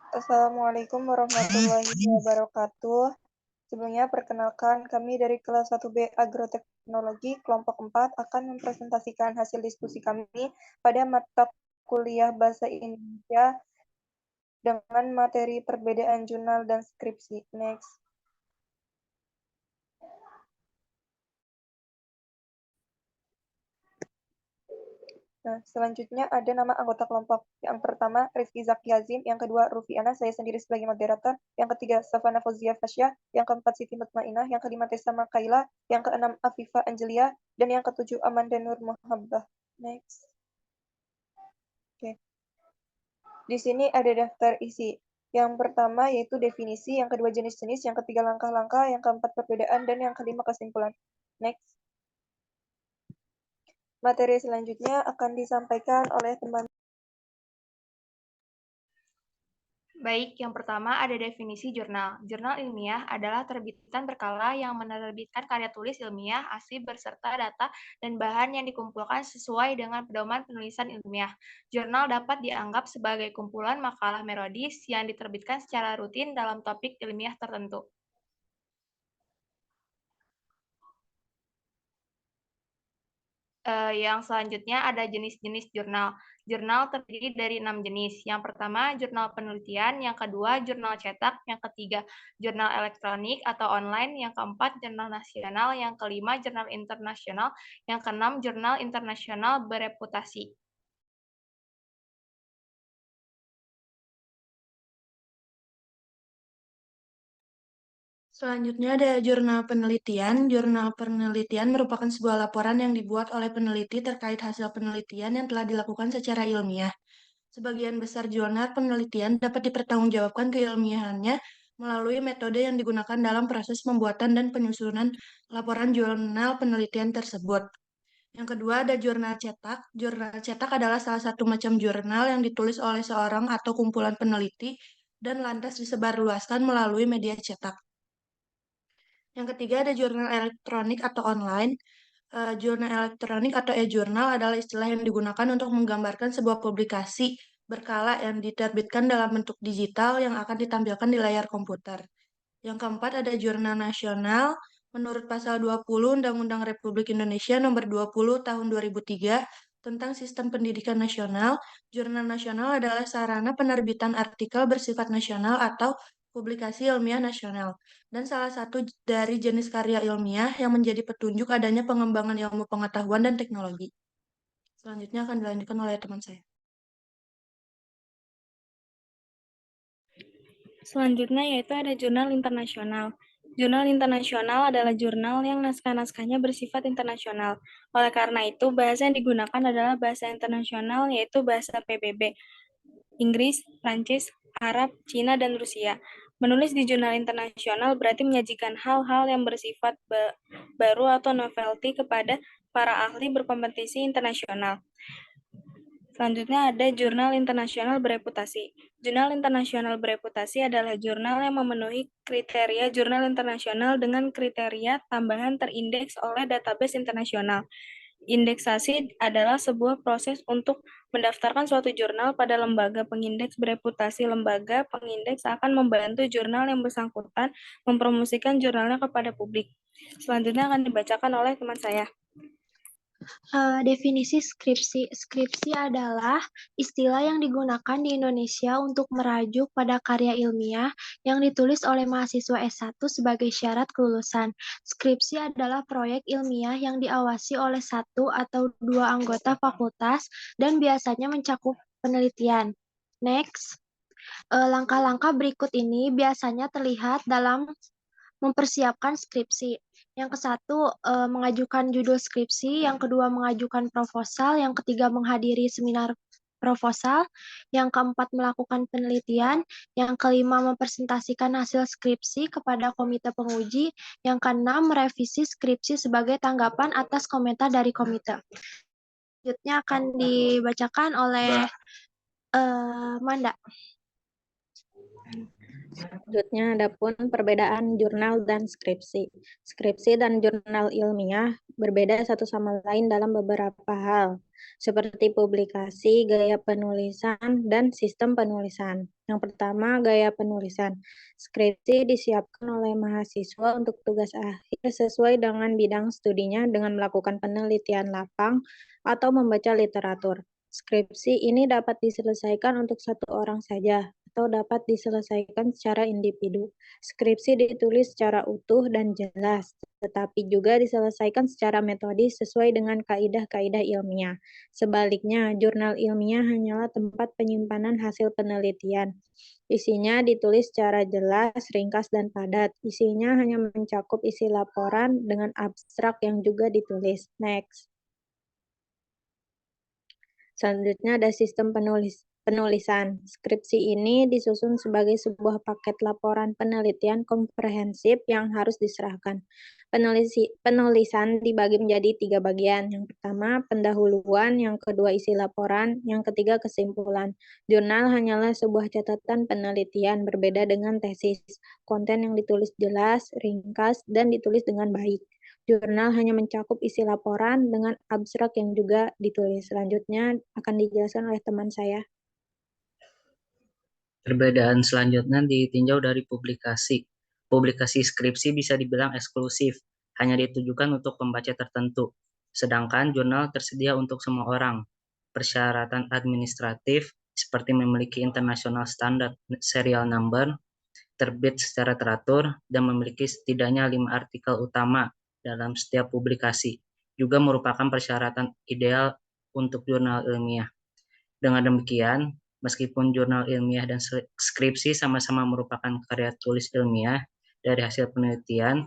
Assalamualaikum warahmatullahi wabarakatuh. Sebelumnya perkenalkan, kami dari kelas 1B Agroteknologi kelompok 4 akan mempresentasikan hasil diskusi kami pada mata kuliah Bahasa Indonesia dengan materi perbedaan jurnal dan skripsi. Next. Nah, selanjutnya ada nama anggota kelompok. Yang pertama, Rifki Zaki Azim. Yang kedua, Rufiana, saya sendiri sebagai moderator. Yang ketiga, Safana Fauzia Fasya. Yang keempat, Siti Mutmainah. Yang kelima, Tessa Makaila. Yang keenam, Afifa Angelia. Dan yang ketujuh, Amanda Nur Muhabbah. Next. Oke. Di sini ada daftar isi. Yang pertama yaitu definisi, yang kedua jenis-jenis, yang ketiga langkah-langkah, yang keempat perbedaan, dan yang kelima kesimpulan. Next. Materi selanjutnya akan disampaikan oleh teman. Baik, yang pertama ada definisi jurnal. Jurnal ilmiah adalah terbitan berkala yang menerbitkan karya tulis ilmiah asli beserta data dan bahan yang dikumpulkan sesuai dengan pedoman penulisan ilmiah. Jurnal dapat dianggap sebagai kumpulan makalah metodis yang diterbitkan secara rutin dalam topik ilmiah tertentu. Yang selanjutnya ada jenis-jenis jurnal. Jurnal terdiri dari 6 jenis. Yang pertama, jurnal penelitian. Yang kedua, jurnal cetak. Yang ketiga, jurnal elektronik atau online. Yang keempat, jurnal nasional. Yang kelima, jurnal internasional. Yang keenam, jurnal internasional bereputasi. Selanjutnya ada jurnal penelitian. Jurnal penelitian merupakan sebuah laporan yang dibuat oleh peneliti terkait hasil penelitian yang telah dilakukan secara ilmiah. Sebagian besar jurnal penelitian dapat dipertanggungjawabkan keilmiahannya melalui metode yang digunakan dalam proses pembuatan dan penyusunan laporan jurnal penelitian tersebut. Yang kedua ada jurnal cetak. Jurnal cetak adalah salah satu macam jurnal yang ditulis oleh seorang atau kumpulan peneliti dan lantas disebarluaskan melalui media cetak. Yang ketiga ada jurnal elektronik atau online. Jurnal elektronik atau e-jurnal adalah istilah yang digunakan untuk menggambarkan sebuah publikasi berkala yang diterbitkan dalam bentuk digital yang akan ditampilkan di layar komputer. Yang keempat ada jurnal nasional. Menurut pasal 20 Undang-Undang Republik Indonesia Nomor 20 Tahun 2003 tentang Sistem Pendidikan Nasional, jurnal nasional adalah sarana penerbitan artikel bersifat nasional atau publikasi ilmiah nasional, dan salah satu dari jenis karya ilmiah yang menjadi petunjuk adanya pengembangan ilmu pengetahuan dan teknologi. Selanjutnya akan dilanjutkan oleh teman saya. Selanjutnya yaitu ada jurnal internasional. Jurnal internasional adalah jurnal yang naskah-naskahnya bersifat internasional. Oleh karena itu, bahasa yang digunakan adalah bahasa internasional yaitu bahasa PBB, Inggris, Prancis, Arab, Cina, dan Rusia. Menulis di jurnal internasional berarti menyajikan hal-hal yang bersifat baru atau novelty kepada para ahli berkompetisi internasional. Selanjutnya ada jurnal internasional bereputasi. Jurnal internasional bereputasi adalah jurnal yang memenuhi kriteria jurnal internasional dengan kriteria tambahan terindeks oleh database internasional. Indeksasi adalah sebuah proses untuk mendaftarkan suatu jurnal pada lembaga pengindeks bereputasi. Lembaga pengindeks akan membantu jurnal yang bersangkutan mempromosikan jurnalnya kepada publik. Selanjutnya akan dibacakan oleh teman saya. Definisi skripsi. Skripsi adalah istilah yang digunakan di Indonesia untuk merajuk pada karya ilmiah yang ditulis oleh mahasiswa S1 sebagai syarat kelulusan. Skripsi adalah proyek ilmiah yang diawasi oleh satu atau dua anggota fakultas dan biasanya mencakup penelitian. Next, langkah-langkah berikut ini biasanya terlihat dalam mempersiapkan skripsi. Yang ke satu, mengajukan judul skripsi. Yang kedua, mengajukan proposal. Yang ketiga, menghadiri seminar proposal. Yang keempat, melakukan penelitian. Yang kelima, mempresentasikan hasil skripsi kepada komite penguji. Yang keenam, merevisi skripsi sebagai tanggapan atas komentar dari komite. Selanjutnya akan dibacakan oleh Manda. Selanjutnya ada pun perbedaan jurnal dan skripsi. Skripsi dan jurnal ilmiah berbeda satu sama lain dalam beberapa hal, seperti publikasi, gaya penulisan, dan sistem penulisan. Yang pertama, gaya penulisan. Skripsi disiapkan oleh mahasiswa untuk tugas akhir sesuai dengan bidang studinya dengan melakukan penelitian lapang atau membaca literatur. Skripsi ini dapat diselesaikan untuk satu orang saja atau dapat diselesaikan secara individu. Skripsi ditulis secara utuh dan jelas, tetapi juga diselesaikan secara metodis sesuai dengan kaidah-kaidah ilmiah. Sebaliknya, jurnal ilmiah hanyalah tempat penyimpanan hasil penelitian. Isinya ditulis secara jelas, ringkas, dan padat. Isinya hanya mencakup isi laporan dengan abstrak yang juga ditulis. Next. Selanjutnya ada sistem penulisan. Skripsi ini disusun sebagai sebuah paket laporan penelitian komprehensif yang harus diserahkan. Penulisan dibagi menjadi 3 bagian. Yang pertama, pendahuluan, yang kedua isi laporan, yang ketiga kesimpulan. Jurnal hanyalah sebuah catatan penelitian, berbeda dengan tesis. Konten yang ditulis jelas, ringkas, dan ditulis dengan baik. Jurnal hanya mencakup isi laporan dengan abstrak yang juga ditulis. Selanjutnya akan dijelaskan oleh teman saya. Perbedaan selanjutnya ditinjau dari publikasi. Publikasi skripsi bisa dibilang eksklusif, hanya ditujukan untuk pembaca tertentu. Sedangkan jurnal tersedia untuk semua orang. Persyaratan administratif seperti memiliki international standard serial number, terbit secara teratur, dan memiliki setidaknya 5 artikel utama dalam setiap publikasi, juga merupakan persyaratan ideal untuk jurnal ilmiah. Dengan demikian, meskipun jurnal ilmiah dan skripsi sama-sama merupakan karya tulis ilmiah dari hasil penelitian,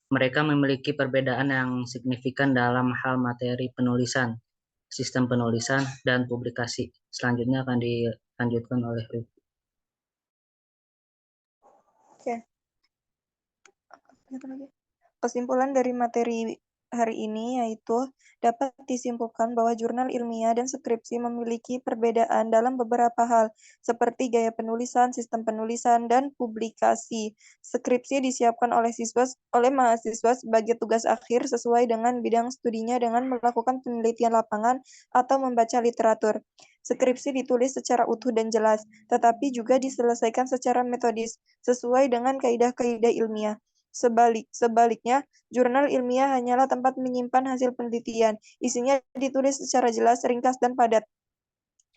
mereka memiliki perbedaan yang signifikan dalam hal materi penulisan, sistem penulisan, dan publikasi. Selanjutnya akan dilanjutkan oleh Rifki. Oke. Kesimpulan dari materi hari ini yaitu dapat disimpulkan bahwa jurnal ilmiah dan skripsi memiliki perbedaan dalam beberapa hal, seperti gaya penulisan, sistem penulisan, dan publikasi. Skripsi disiapkan oleh mahasiswa sebagai tugas akhir sesuai dengan bidang studinya dengan melakukan penelitian lapangan atau membaca literatur. Skripsi ditulis secara utuh dan jelas, tetapi juga diselesaikan secara metodis, sesuai dengan kaidah-kaidah ilmiah. Sebaliknya, jurnal ilmiah hanyalah tempat menyimpan hasil penelitian. Isinya ditulis secara jelas, ringkas, dan padat.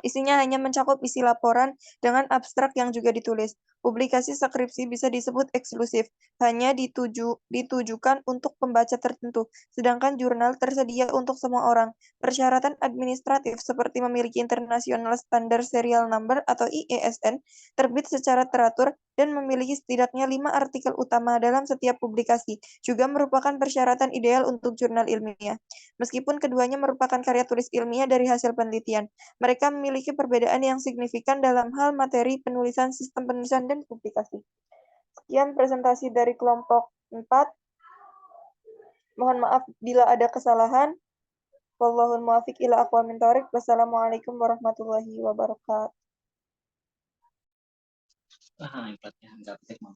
Isinya hanya mencakup isi laporan dengan abstrak yang juga ditulis. Publikasi skripsi bisa disebut eksklusif, hanya ditujukan untuk pembaca tertentu, sedangkan jurnal tersedia untuk semua orang. Persyaratan administratif seperti memiliki International Standard Serial Number atau ISSN, terbit secara teratur, dan memiliki setidaknya 5 artikel utama dalam setiap publikasi, juga merupakan persyaratan ideal untuk jurnal ilmiah. Meskipun keduanya merupakan karya tulis ilmiah dari hasil penelitian, mereka memiliki perbedaan yang signifikan dalam hal materi penulisan, sistem penulisan, dan publikasi. Sekian presentasi dari kelompok 4. Mohon maaf bila ada kesalahan. Wallahul muwaffiq ila aqwamit thoriq. Wassalamualaikum warahmatullahi wabarakatuh.